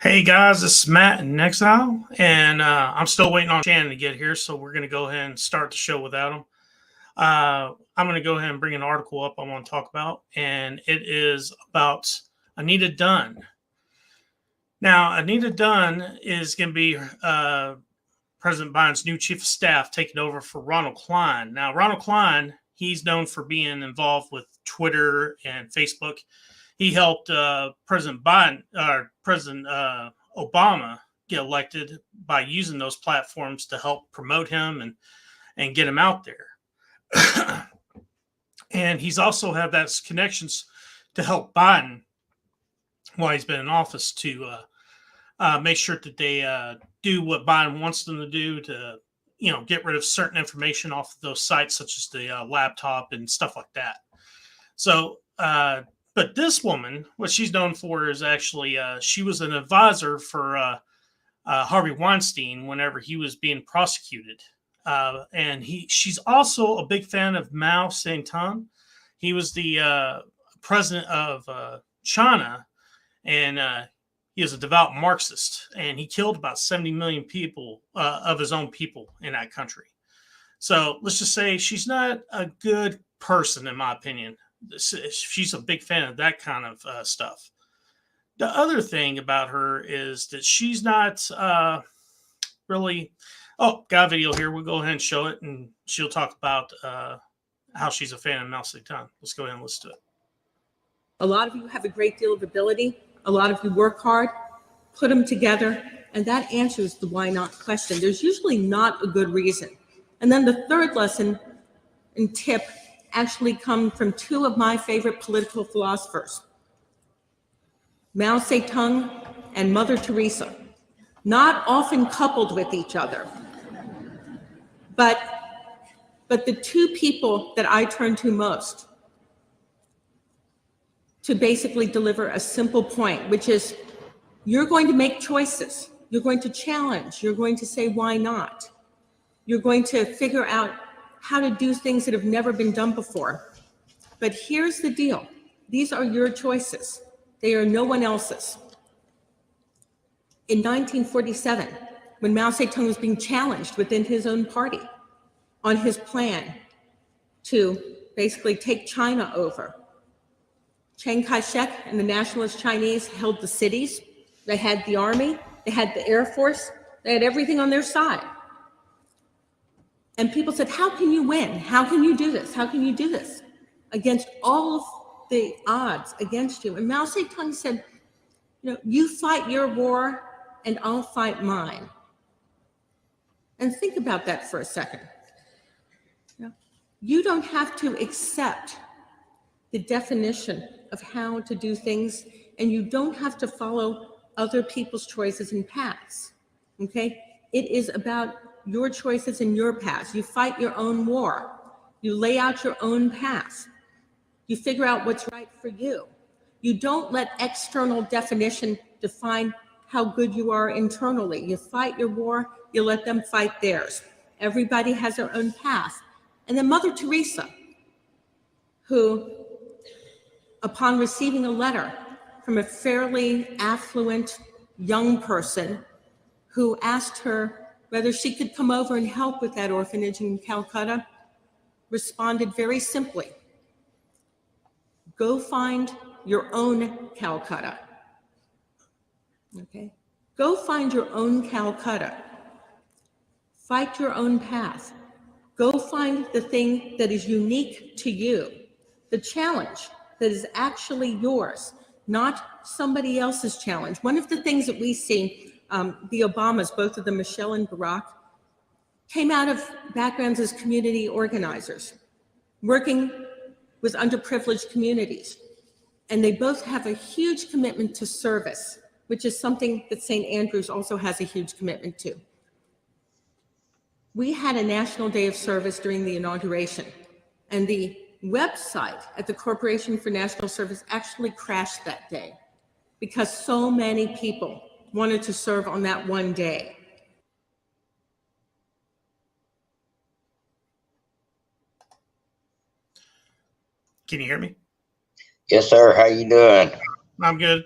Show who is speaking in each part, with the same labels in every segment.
Speaker 1: Hey guys, this is Matt in Exile, and I'm still waiting on Shannon to get here, so we're going to go ahead and start the show without him. I'm going to go ahead and bring an article up I want to talk about, and it is about Anita Dunn. Now, Anita Dunn is going to be President Biden's new chief of staff, taking over for Ronald Klein. Now, Ronald Klein, he's known for being involved with Twitter and Facebook. He helped President Obama get elected by using those platforms to help promote him and get him out there. And he's also had that connections to help Biden while he's been in office to make sure that they do what Biden wants them to do to, get rid of certain information off of those sites, such as the laptop and stuff like that. So, but this woman, what she's known for is actually she was an advisor for Harvey Weinstein whenever he was being prosecuted. And she's also a big fan of Mao Zedong. He was the president of China, and he was a devout Marxist, and he killed about 70 million people of his own people in that country. So let's just say she's not a good person, in my opinion. She's a big fan of that kind of stuff. The other thing about her is that she's not really. Oh, got a video here. We'll go ahead and show it, and she'll talk about how she's a fan of Mao Zedong. Let's go ahead and listen to it.
Speaker 2: A lot of you have a great deal of ability. A lot of you work hard, put them together, and that answers the why not question. There's usually not a good reason. And then the third lesson and tip actually come from two of my favorite political philosophers, Mao Zedong and Mother Teresa, not often coupled with each other. But the two people that I turn to most to basically deliver a simple point, which is you're going to make choices. You're going to challenge. You're going to say, why not? You're going to figure out how to do things that have never been done before. But here's the deal. These are your choices. They are no one else's. In 1947, when Mao Zedong was being challenged within his own party on his plan to basically take China over, Chiang Kai-shek and the nationalist Chinese held the cities. They had the army, they had the Air Force, they had everything on their side. And people said, how can you win? How can you do this? How can you do this against all of the odds against you? And Mao Zedong said, you fight your war and I'll fight mine. And think about that for a second. You don't have to accept the definition of how to do things, and you don't have to follow other people's choices and paths, okay? It is about your choices and your paths. You fight your own war. You lay out your own path. You figure out what's right for you. You don't let external definition define how good you are internally. You fight your war, you let them fight theirs. Everybody has their own path. And then Mother Teresa, who, upon receiving a letter from a fairly affluent young person who asked her whether she could come over and help with that orphanage in Calcutta, responded very simply, go find your own Calcutta. Okay? Go find your own Calcutta. Fight your own path. Go find the thing that is unique to you, the challenge that is actually yours, not somebody else's challenge. One of the things that we see, the Obamas, both of them, Michelle and Barack, came out of backgrounds as community organizers, working with underprivileged communities. And they both have a huge commitment to service, which is something that St. Andrews also has a huge commitment to. We had a National Day of Service during the inauguration, and the website at the Corporation for National Service actually crashed that day because so many people wanted to serve on that one day.
Speaker 1: Can you hear me?
Speaker 3: Yes, sir. How you doing?
Speaker 1: I'm good.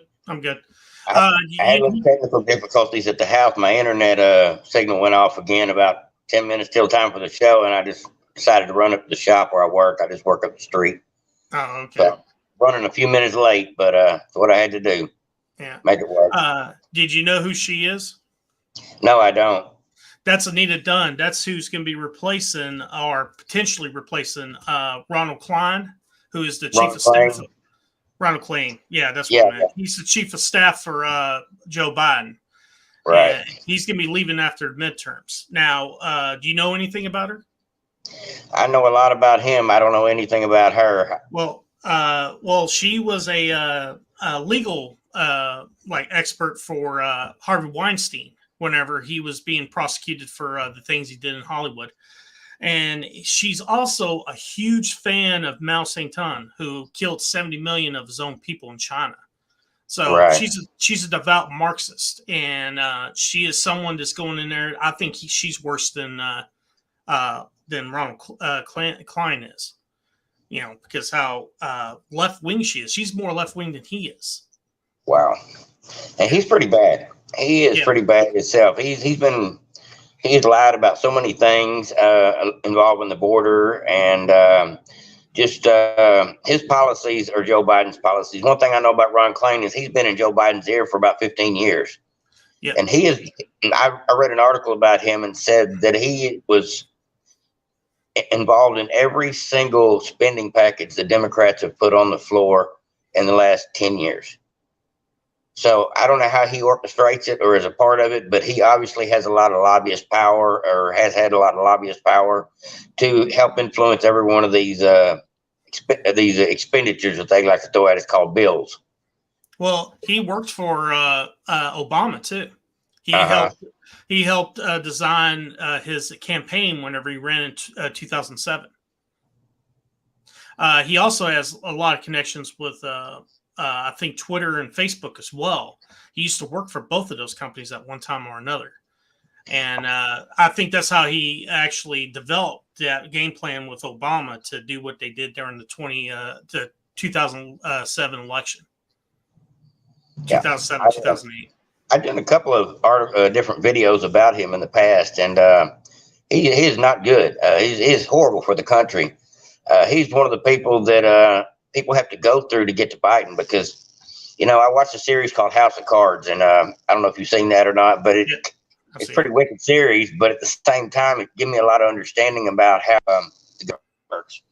Speaker 3: I had little technical difficulties at the house. My internet signal went off again about 10 minutes till time for the show, and I just decided to run up to the shop where I work. I just work up the street.
Speaker 1: Oh, okay.
Speaker 3: So running a few minutes late, but it's what I had to do.
Speaker 1: Yeah.
Speaker 3: Make it work.
Speaker 1: Did you know who she is?
Speaker 3: No, I don't.
Speaker 1: That's Anita Dunn. That's who's going to be replacing or potentially replacing Ronald Klein, who is the chief of staff. Ronald Klein. Yeah, that's what I meant. He's the chief of staff for Joe Biden.
Speaker 3: Right.
Speaker 1: And he's going to be leaving after midterms. Now, do you know anything about her?
Speaker 3: I know a lot about him. I don't know anything about her.
Speaker 1: Well, she was a legal expert for Harvey Weinstein whenever he was being prosecuted for the things he did in Hollywood. And she's also a huge fan of Mao Zedong, who killed 70 million of his own people in China. So she's a devout Marxist, and she is someone that's going in there. I think she's worse than Ronald Klein is, because how left wing she is. She's more left wing than he is.
Speaker 3: Wow, and he's pretty bad. He is pretty bad himself. He's lied about so many things involving the border and just his policies or Joe Biden's policies. One thing I know about Ron Klain is he's been in Joe Biden's ear for about 15 years. Yeah. And I read an article about him and said that he was involved in every single spending package the Democrats have put on the floor in the last 10 years. So I don't know how he orchestrates it or is a part of it, but he obviously has a lot of lobbyist power or has had a lot of lobbyist power to help influence every one of these expenditures that they like to throw at us called bills.
Speaker 1: Well, he worked for Obama too. He helped design his campaign whenever he ran in 2007. He also has a lot of connections with I think Twitter and Facebook as well. He used to work for both of those companies at one time or another. And I think that's how he actually developed that game plan with Obama to do what they did during the 2007 election. 2007, 2008.
Speaker 3: I've done a couple of different videos about him in the past, and he is not good. He's horrible for the country. He's one of the people that people have to go through to get to Biden because, I watched a series called House of Cards, and I don't know if you've seen that or not, but it's a pretty wicked series. But at the same time, it gave me a lot of understanding about how the government works.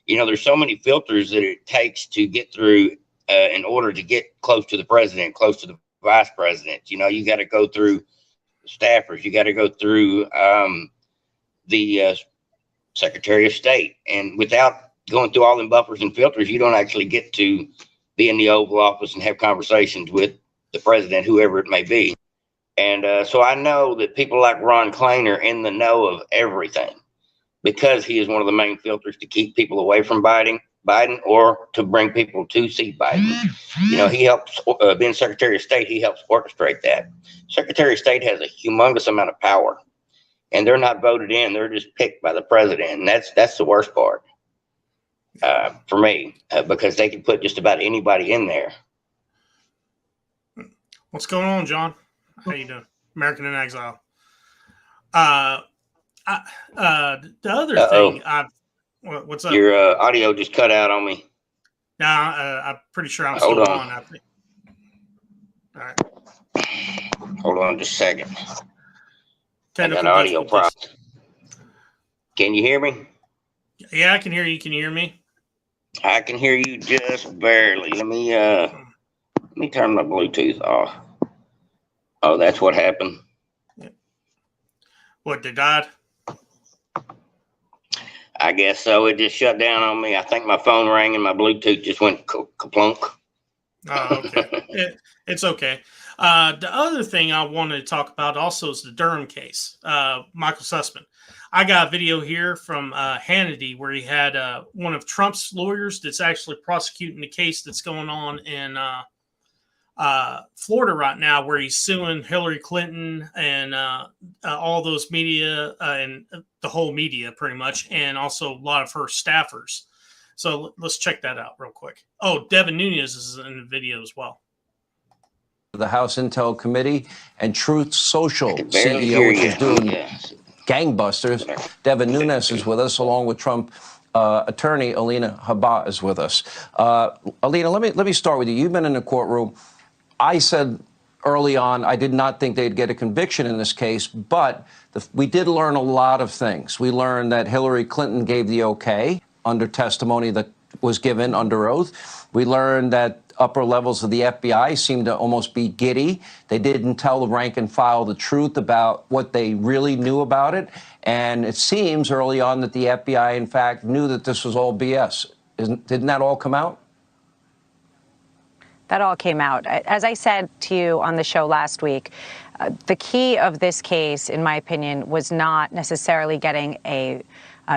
Speaker 3: There's so many filters that it takes to get through in order to get close to the president, close to the vice president. You got to go through staffers. You got to go through the Secretary of State, and without going through all them buffers and filters, you don't actually get to be in the Oval Office and have conversations with the president, whoever it may be. And so I know that people like Ron Klain are in the know of everything because he is one of the main filters to keep people away from Biden or to bring people to see Biden. He helps, being Secretary of State, he helps orchestrate that. Secretary of State has a humongous amount of power, and they're not voted in. They're just picked by the president. And that's the worst part. For me, because they can put just about anybody in there.
Speaker 1: What's going on, John? How you doing? American in Exile. The other thing, what's up?
Speaker 3: Your audio just cut out on me.
Speaker 1: No, I'm pretty sure I'm still on. I think. All right.
Speaker 3: Hold on just a second. I got audio problems. Can you hear me?
Speaker 1: Yeah, I can hear you. Can you hear me?
Speaker 3: I can hear you just barely. Let me turn my Bluetooth off. Oh, that's what happened.
Speaker 1: What, they died?
Speaker 3: I guess so. It just shut down on me. I think my phone rang and my Bluetooth just went kaplunk.
Speaker 1: Oh, okay. It's okay. The other thing I wanted to talk about also is the Durham case. Michael Sussmann. I got a video here from Hannity where he had one of Trump's lawyers that's actually prosecuting the case that's going on in Florida right now, where he's suing Hillary Clinton and all those media and the whole media pretty much, and also a lot of her staffers. So let's check that out real quick. Oh, Devin Nunes is in the video as well.
Speaker 4: the House Intel Committee, and Truth Social
Speaker 3: I can barely
Speaker 4: CEO,
Speaker 3: hear
Speaker 4: which
Speaker 3: you.
Speaker 4: is doing
Speaker 3: Yes.
Speaker 4: gangbusters. Devin Nunes is with us, along with Trump attorney Alina Habba is with us. Alina, let me start with you. You've been in the courtroom. I said early on I did not think they'd get a conviction in this case, but we did learn a lot of things. We learned that Hillary Clinton gave the okay under testimony that was given under oath. We learned that upper levels of the FBI seemed to almost be giddy. They didn't tell the rank and file the truth about what they really knew about it. And it seems early on that the FBI, in fact, knew that this was all BS. Didn't that all come out?
Speaker 5: That all came out. As I said to you on the show last week, the key of this case, in my opinion, was not necessarily getting a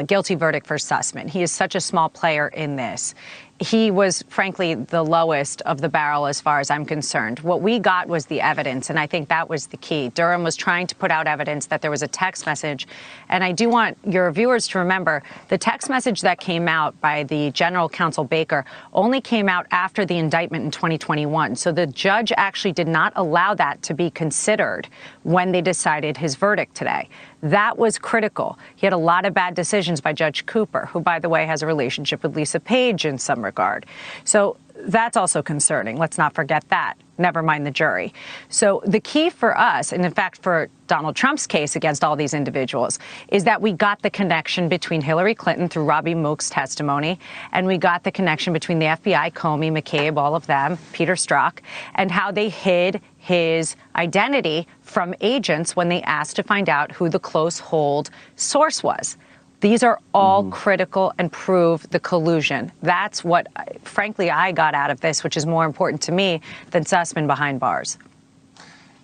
Speaker 5: guilty verdict for Sussmann. He is such a small player in this. He was, frankly, the lowest of the barrel as far as I'm concerned. What we got was the evidence, and I think that was the key. Durham was trying to put out evidence that there was a text message, and I do want your viewers to remember the text message that came out by the General Counsel Baker only came out after the indictment in 2021. So the judge actually did not allow that to be considered when they decided his verdict today. That was critical. He had a lot of bad decisions by Judge Cooper, who, by the way, has a relationship with Lisa Page in some regard. So that's also concerning. Let's not forget that. Never mind the jury. So the key for us, and in fact for Donald Trump's case against all these individuals, is that we got the connection between Hillary Clinton through Robbie Mook's testimony, and we got the connection between the FBI, Comey, McCabe, all of them, Peter Strzok, and how they hid his identity from agents when they asked to find out who the close hold source was. These are all critical and prove the collusion. That's what, frankly, I got out of this, which is more important to me than Sussmann behind bars.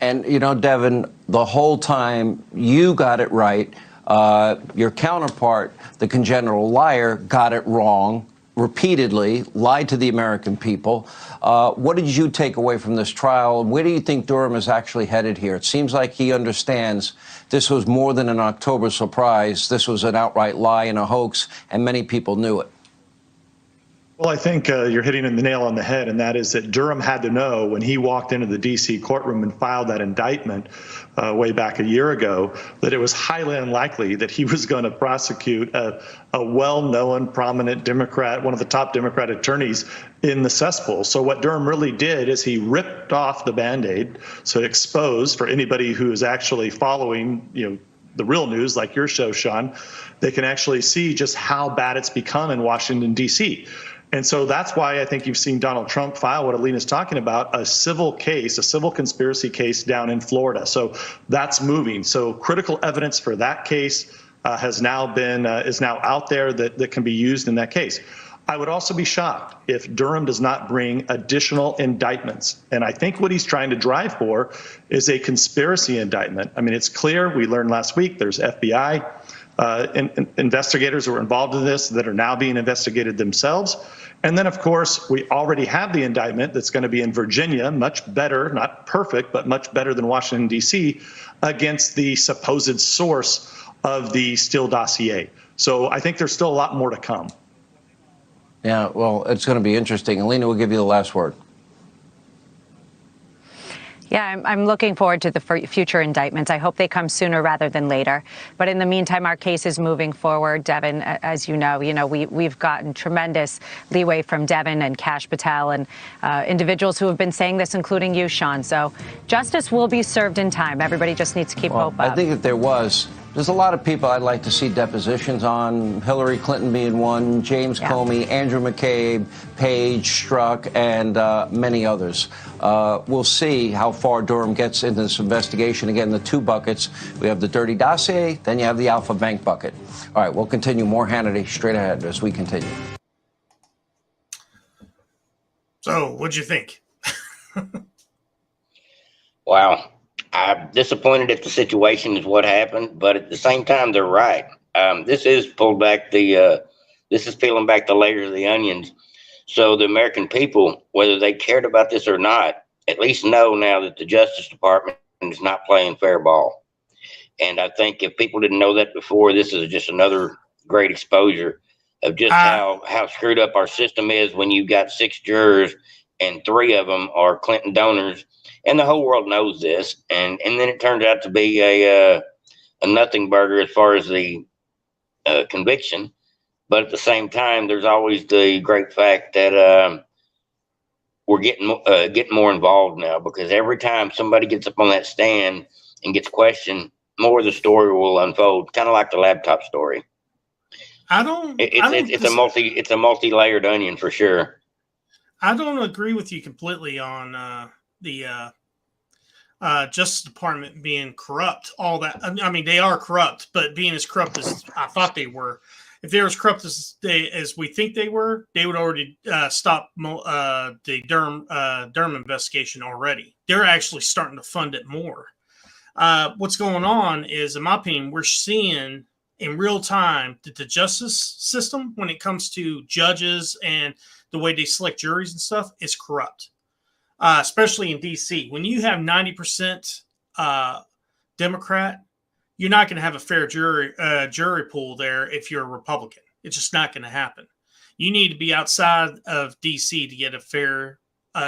Speaker 4: And, you know, Devin, the whole time you got it right. Your counterpart, the congenital liar, got it wrong repeatedly, lied to the American people. What did you take away from this trial? Where do you think Durham is actually headed here? It seems like he understands this was more than an October surprise. This was an outright lie and a hoax, and many people knew it.
Speaker 6: Well, I think you're hitting the nail on the head, and that is that Durham had to know when he walked into the D.C. courtroom and filed that indictment way back a year ago that it was highly unlikely that he was going to prosecute a well-known, prominent Democrat, one of the top Democrat attorneys in the cesspool. So what Durham really did is he ripped off the Band-Aid, so exposed for anybody who is actually following, the real news like your show, Sean, they can actually see just how bad it's become in Washington, D.C. And so that's why I think you've seen Donald Trump file what Alina's talking about, a civil case, a civil conspiracy case down in Florida. So that's moving. So critical evidence for that case is now out there that can be used in that case. I would also be shocked if Durham does not bring additional indictments. And I think what he's trying to drive for is a conspiracy indictment. I mean, it's clear. We learned last week there's FBI investigators who were involved in this that are now being investigated themselves. And then, of course, we already have the indictment that's going to be in Virginia, much better, not perfect, but much better than Washington, D.C., against the supposed source of the Steele dossier. So I think there's still a lot more to come.
Speaker 4: Yeah, well, it's going to be interesting. Alina will give you the last word.
Speaker 5: Yeah, I'm looking forward to the future indictments. I hope they come sooner rather than later. But in the meantime, our case is moving forward. Devin, as you know, we've gotten tremendous leeway from Devin and Kash Patel and individuals who have been saying this, including you, Sean. So justice will be served in time. Everybody just needs to keep hope up.
Speaker 4: I think if there's a lot of people I'd like to see depositions on, Hillary Clinton being one, James Comey, Andrew McCabe, Page, Strzok, and many others. We'll see how far Durham gets into this investigation. Again, the two buckets. We have the dirty dossier, then you have the Alpha Bank bucket. All right, we'll continue. More Hannity straight ahead as we continue.
Speaker 1: So, what'd you think?
Speaker 3: Wow. I'm disappointed at the situation is what happened, but at the same time, they're right. This is peeling back the layers of the onions. So the American people, whether they cared about this or not, at least know now that the Justice Department is not playing fair ball. And I think if people didn't know that before, this is just another great exposure of just how screwed up our system is when you've got 6 jurors and 3 of them are Clinton donors, and the whole world knows this. And then it turned out to be a nothing burger as far as the conviction. But at the same time, there's always the great fact that we're getting more involved now, because every time somebody gets up on that stand and gets questioned, more of the story will unfold, kind of like the laptop story. It's a multi-layered onion for sure.
Speaker 1: I don't agree with you completely on the Justice Department being corrupt. All that, I mean, they are corrupt, but being as corrupt as I thought they were. If they were as corrupt as we think they were, they would already stop the Durham investigation already. They're actually starting to fund it more. What's going on is, in my opinion, we're seeing in real time that the justice system, when it comes to judges and the way they select juries and stuff, is corrupt. Especially in D.C. When you have 90% Democrat, you're not going to have a fair jury pool there if you're a Republican. It's just not going to happen. You need to be outside of D.C. to get a fair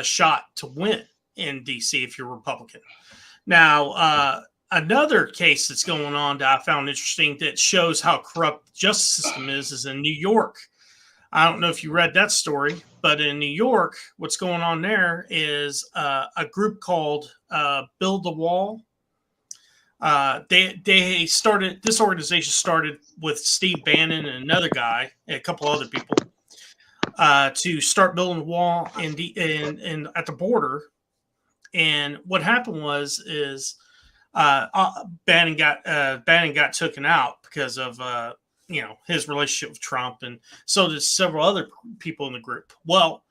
Speaker 1: shot to win in D.C. if you're Republican. Now, another case that's going on that I found interesting that shows how corrupt the justice system is in New York. I don't know if you read that story, but in New York, what's going on there is a group called Build the Wall. This organization started with Steve Bannon and another guy, and a couple other people, to start building a wall in at the border. And what happened is Bannon got taken out because of his relationship with Trump, and so did several other people in the group. Well,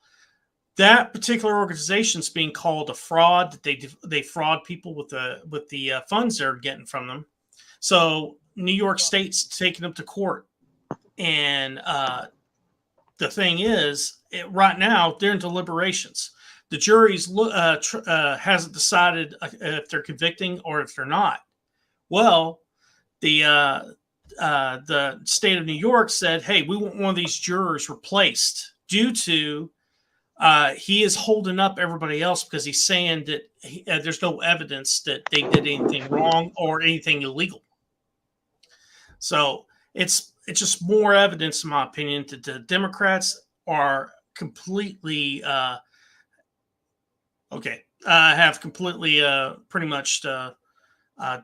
Speaker 1: that particular organization is being called a fraud. That they fraud people with the funds they're getting from them. So New York State's taking them to court, and the thing is, right now they're in deliberations. The jury's hasn't decided if they're convicting or if they're not. Well, the state of New York said, "Hey, we want one of these jurors replaced due to he is holding up everybody else because he's saying that there's no evidence that they did anything wrong or anything illegal." So it's just more evidence, in my opinion, that the Democrats are completely have completely pretty much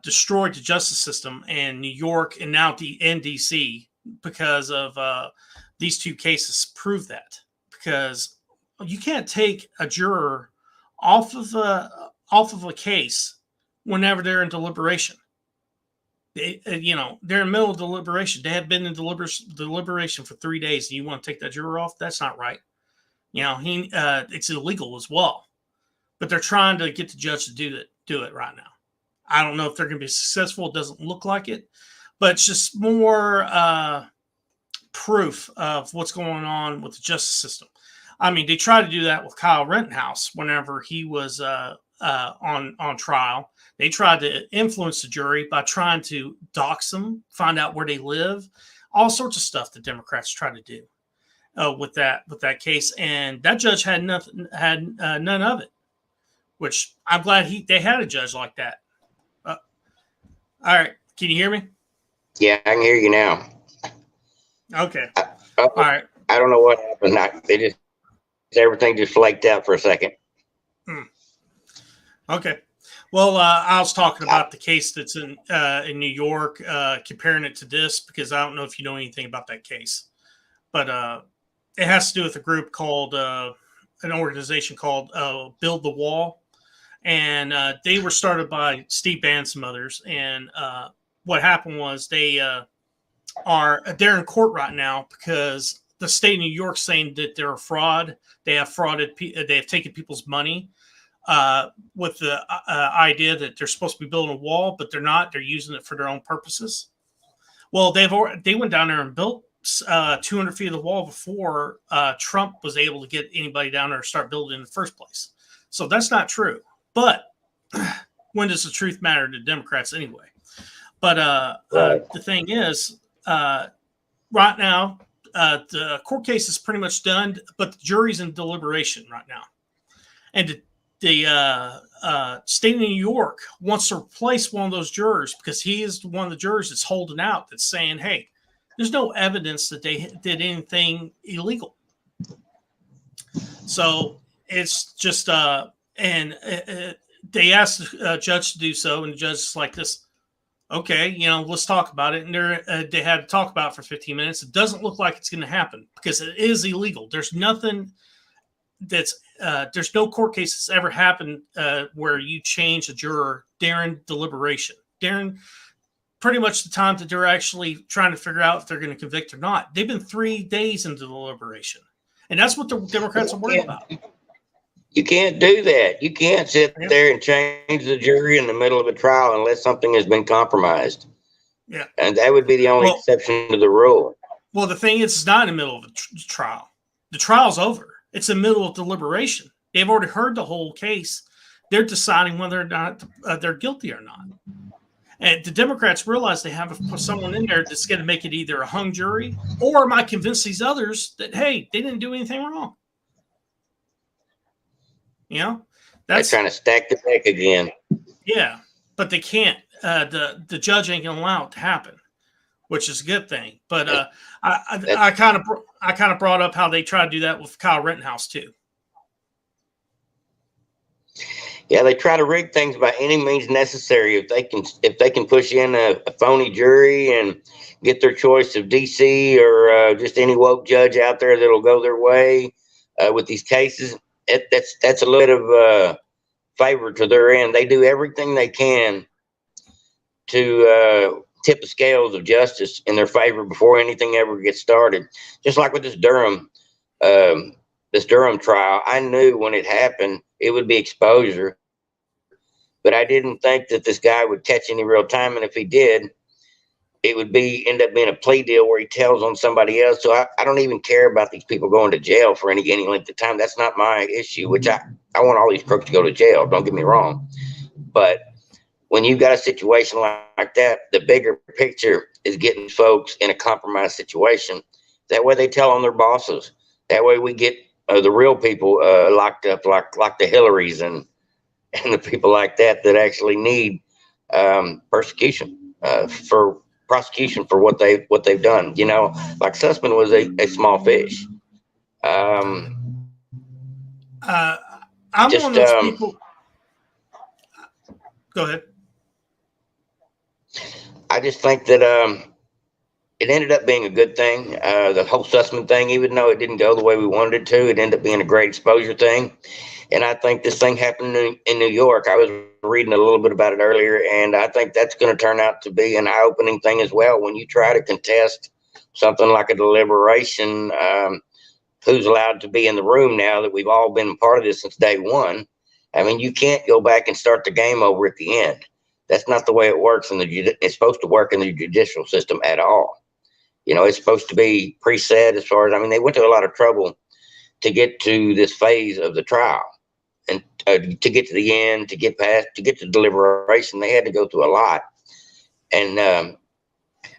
Speaker 1: destroyed the justice system in New York and now in DC because of these two cases prove that. Because you can't take a juror off of a case whenever they're in deliberation. They're in the middle of deliberation. They have been in deliberation for 3 days, and you want to take that juror off? That's not right. It's illegal as well. But they're trying to get the judge to do it right now. I don't know if they're going to be successful. It doesn't look like it, but it's just more proof of what's going on with the justice system. I mean, they tried to do that with Kyle Rittenhouse whenever he was on trial. They tried to influence the jury by trying to dox them, find out where they live, all sorts of stuff that Democrats try to do with that case. And that judge had none of it, which I'm glad they had a judge like that. All right. Can you hear me?
Speaker 3: Yeah, I can hear you now.
Speaker 1: Okay. All right.
Speaker 3: I don't know what happened. Everything just flaked out for a second.
Speaker 1: Okay. Well, I was talking about the case that's in New York, comparing it to this, because I don't know if you know anything about that case, but it has to do with a group called an organization called Build the Wall. And they were started by Steve Bannon and some others. And what happened was they're in court right now because the state of New York saying that they're a fraud. They have they have taken people's money with the idea that they're supposed to be building a wall, but they're not. They're using it for their own purposes. Well, they went down there and built 200 feet of the wall before Trump was able to get anybody down there to start building in the first place. So that's not true. But when does the truth matter to Democrats anyway? But the thing is, right now, the court case is pretty much done, but the jury's in deliberation right now. And the state of New York wants to replace one of those jurors because he is one of the jurors that's holding out, that's saying, hey, there's no evidence that they did anything illegal. So it's just, they asked the judge to do so, and the judge is like this, okay, let's talk about it. And they had to talk about it for 15 minutes. It doesn't look like it's going to happen because it is illegal. There's nothing there's no court case that's ever happened where you change a juror during deliberation, during pretty much the time that they're actually trying to figure out if they're going to convict or not. They've been 3 days into deliberation, and that's what the Democrats are worried about.
Speaker 3: You can't do that. You can't sit there and change the jury in the middle of a trial unless something has been compromised.
Speaker 1: Yeah,
Speaker 3: and that would be the only exception to the rule.
Speaker 1: Well, the thing is, it's not in the middle of a trial. The trial's over. It's in the middle of deliberation. They've already heard the whole case. They're deciding whether or not they're guilty or not. And the Democrats realize they have someone in there that's going to make it either a hung jury or might convince these others that, hey, they didn't do anything wrong. That's
Speaker 3: trying to stack the deck again.
Speaker 1: Yeah, but they can't. The judge ain't going to allow it to happen, which is a good thing. But I kind of brought up how they try to do that with Kyle Rittenhouse too.
Speaker 3: Yeah, they try to rig things by any means necessary. If they can push in a phony jury and get their choice of DC or just any woke judge out there that'll go their way with these cases, that's a little bit of favor to their end. They do everything they can to tip the scales of justice in their favor before anything ever gets started. Just like with this Durham trial, I knew when it happened it would be exposure, but I didn't think that this guy would catch any real time, and if he did, it would end up being a plea deal where he tells on somebody else. So I don't even care about these people going to jail for any length of time. That's not my issue, which I want all these crooks to go to jail, don't get me wrong. But when you've got a situation like that, the bigger picture is getting folks in a compromised situation. That way they tell on their bosses. That way we get the real people locked up, like the Hillarys and the people like that actually need prosecution for what they've done. Like Sussmann was a small fish.
Speaker 1: I'm one of those people. Go ahead.
Speaker 3: I just think that it ended up being a good thing. The whole Sussmann thing, even though it didn't go the way we wanted it to, it ended up being a great exposure thing. And I think this thing happened in New York. I was reading a little bit about it earlier, and I think that's going to turn out to be an eye-opening thing as well. When you try to contest something like a deliberation, who's allowed to be in the room now that we've all been part of this since day one? I mean, you can't go back and start the game over at the end. That's not the way it works. It's supposed to work in the judicial system at all. It's supposed to be preset as far as, they went to a lot of trouble to get to this phase of the trial and to get to the end, to get to deliberation. They had to go through a lot. And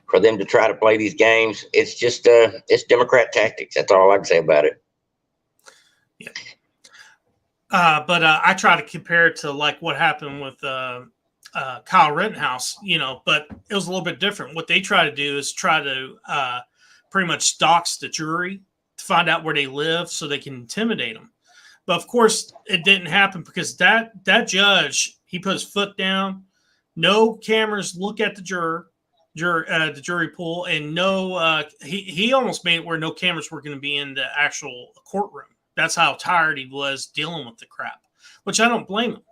Speaker 3: for them to try to play these games, it's just, it's Democrat tactics. That's all I can say about it.
Speaker 1: Yeah. But I try to compare it to like what happened with Kyle Rittenhouse, but it was a little bit different. What they try to do is try to pretty much dox the jury to find out where they live so they can intimidate them. But of course, it didn't happen because that judge, he put his foot down. No cameras look at the the jury pool, and no, he almost made it where no cameras were going to be in the actual courtroom. That's how tired he was dealing with the crap, which I don't blame him.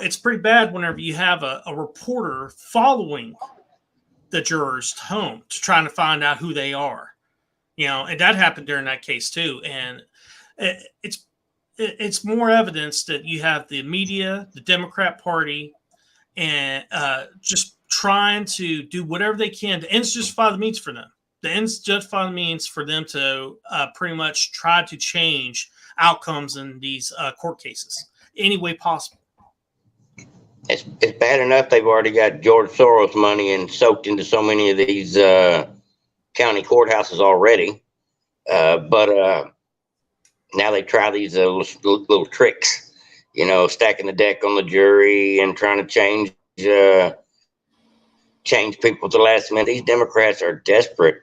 Speaker 1: It's pretty bad whenever you have a reporter following the jurors home to trying to find out who they are, and that happened during that case too. And it's more evidence that you have the media, the Democrat Party, and just trying to do whatever they can to ends justify the means for them. The ends justify the means for them to pretty much try to change outcomes in these court cases any way possible.
Speaker 3: It's bad enough they've already got George Soros money and soaked into so many of these county courthouses already. But now they try these little tricks, you know, stacking the deck on the jury and trying to change people at the last minute. These Democrats are desperate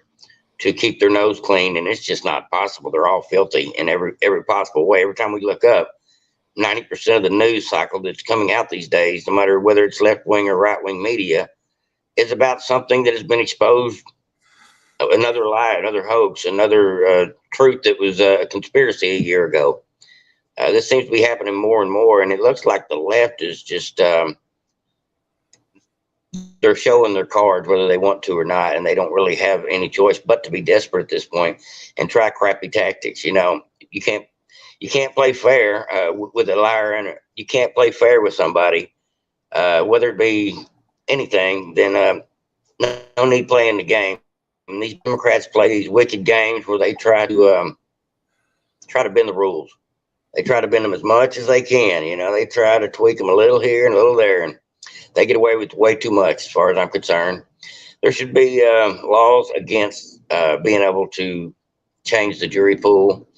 Speaker 3: to keep their nose clean, and it's just not possible. They're all filthy in every possible way. Every time we look up, 90% of the news cycle that's coming out these days, no matter whether it's left wing or right wing media, is about something that has been exposed, another lie, another hoax, another truth that was a conspiracy a year ago. This seems to be happening more and more, and it looks like the left is just they're showing their cards whether they want to or not, and they don't really have any choice but to be desperate at this point and try crappy tactics. You know, you can't play fair with a liar, and you can't play fair with somebody, whether it be anything. Then no need playing the game. And these Democrats play these wicked games where they try to bend the rules. They try to bend them as much as they can. You know, they try to tweak them a little here and a little there, and they get away with way too much, as far as I'm concerned. There should be laws against being able to change the jury pool.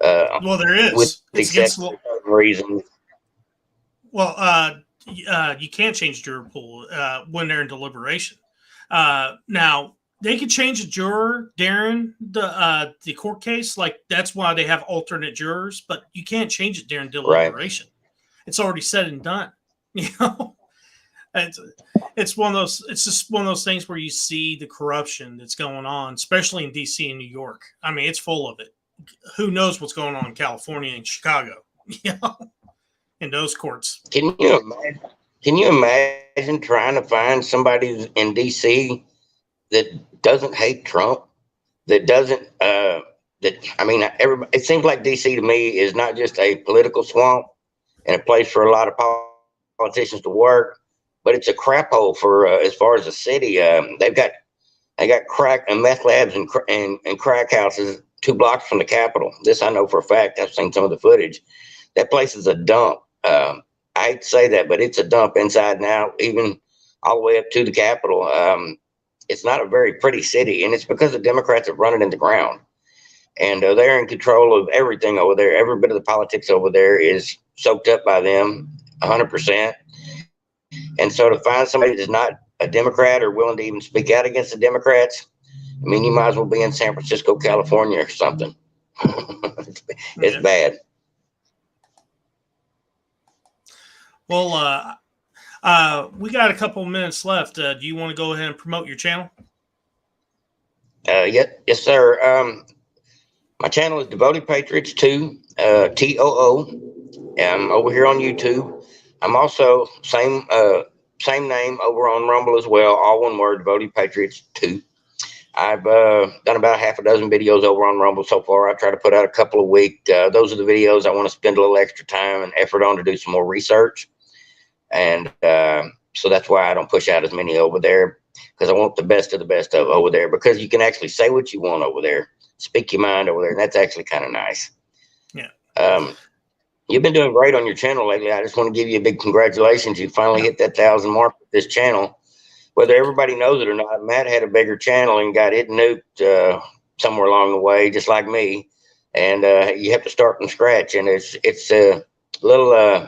Speaker 1: Well, there is.
Speaker 3: With
Speaker 1: It's against
Speaker 3: certain reasons.
Speaker 1: Well, you can't change juror pool when they're in deliberation. Now they could change a juror during the court case, like that's why they have alternate jurors. But you can't change it during deliberation. Right. It's already said and done. You know, it's one of those. It's just one of those things where you see the corruption that's going on, especially in D.C. and New York. I mean, it's full of it. Who knows what's going on in California and Chicago? You know, in those courts.
Speaker 3: Can you imagine trying to find somebody in D.C. that doesn't hate Trump, that doesn't it seems like DC to me is not just a political swamp and a place for a lot of politicians to work, but it's a crap hole for as far as the city. They got crack and meth labs and crack houses 2 blocks from the Capitol. This I know for a fact. I've seen some of the footage. That place is a dump. I hate to say that, but it's a dump inside and out, even all the way up to the Capitol. It's not a very pretty city, and it's because the Democrats have run it in the ground. And they're in control of everything over there. Every bit of the politics over there is soaked up by them 100%. And so to find somebody that's not a Democrat or willing to even speak out against the Democrats, I mean, you might as well be in San Francisco, California or something. It's bad.
Speaker 1: Well, we got a couple minutes left. Do you want to go ahead and promote your channel?
Speaker 3: Yes, sir. My channel is Devoted Patriots 2, TOO. I'm over here on YouTube. I'm also same name over on Rumble as well. All one word, Devoted Patriots 2. I've done about half a dozen videos over on Rumble so far. I try to put out a couple a week. Those are the videos I want to spend a little extra time and effort on to do some more research. And so that's why I don't push out as many over there, because I want the best of the best of over there, because you can actually say what you want over there, speak your mind over there, and that's actually kind of nice.
Speaker 1: Yeah.
Speaker 3: You've been doing great on your channel lately. I just want to give you a big congratulations. You finally hit that 1,000 mark with this channel. Whether everybody knows it or not, Matt had a bigger channel and got it nuked somewhere along the way, just like me. And you have to start from scratch, and it's a little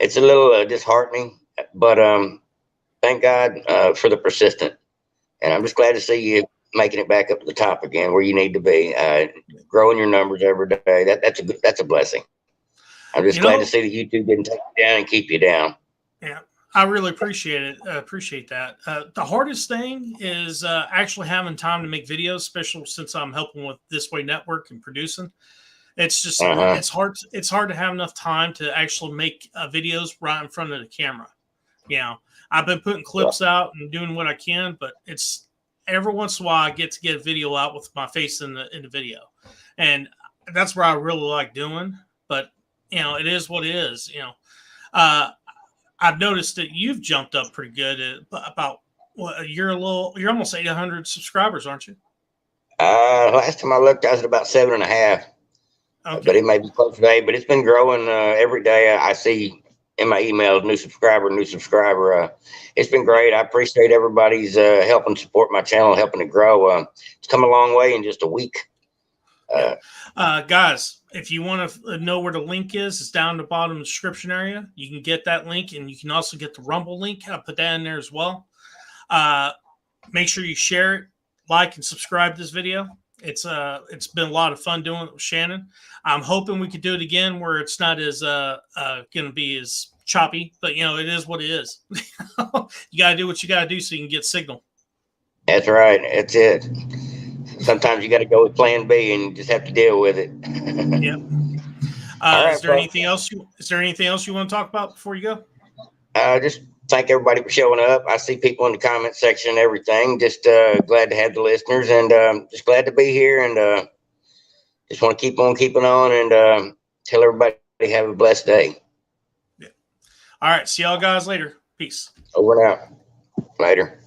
Speaker 3: disheartening, but thank God for the persistent. And I'm just glad to see you making it back up to the top again where you need to be, growing your numbers every day. That's a blessing. I'm just glad to see that YouTube didn't take you down and keep you down.
Speaker 1: Yeah, I really appreciate it. Appreciate that. The hardest thing is actually having time to make videos, especially since I'm helping with This Way Network and producing. It's just it's hard. It's hard to have enough time to actually make videos right in front of the camera. You know, I've been putting clips out and doing what I can, but it's every once in a while I get to get a video out with my face in the video, and that's what I really like doing. But you know, it is what it is. You know, I've noticed that you've jumped up pretty good at about you're almost 800 subscribers, aren't you?
Speaker 3: Last time I looked, I was at about 7.5. Okay. But it may be close today, but it's been growing every day. I see in my emails, new subscriber. It's been great. I appreciate everybody's helping support my channel, helping it grow. It's come a long way in just a week.
Speaker 1: Guys, if you want to know where the link is, it's down the bottom of the description area. You can get that link, and you can also get the Rumble link. I'll put that in there as well. Make sure you share it, like, and subscribe to this video. It's been a lot of fun doing it with Shannon. I'm hoping we could do it again where it's not as going to be as choppy, but it is what it is. You got to do what you got to do so you can get signal.
Speaker 3: That's right. That's it. Sometimes you got to go with plan B and you just have to deal with it.
Speaker 1: Yep.
Speaker 3: All right,
Speaker 1: is there anything else you want to talk about before you go?
Speaker 3: Just thank everybody for showing up. I see people in the comment section and everything. Just glad to have the listeners, and just glad to be here, and just want to keep on keeping on, and tell everybody have a blessed day.
Speaker 1: Yeah. All right. See y'all guys later. Peace.
Speaker 3: Over and out. Later.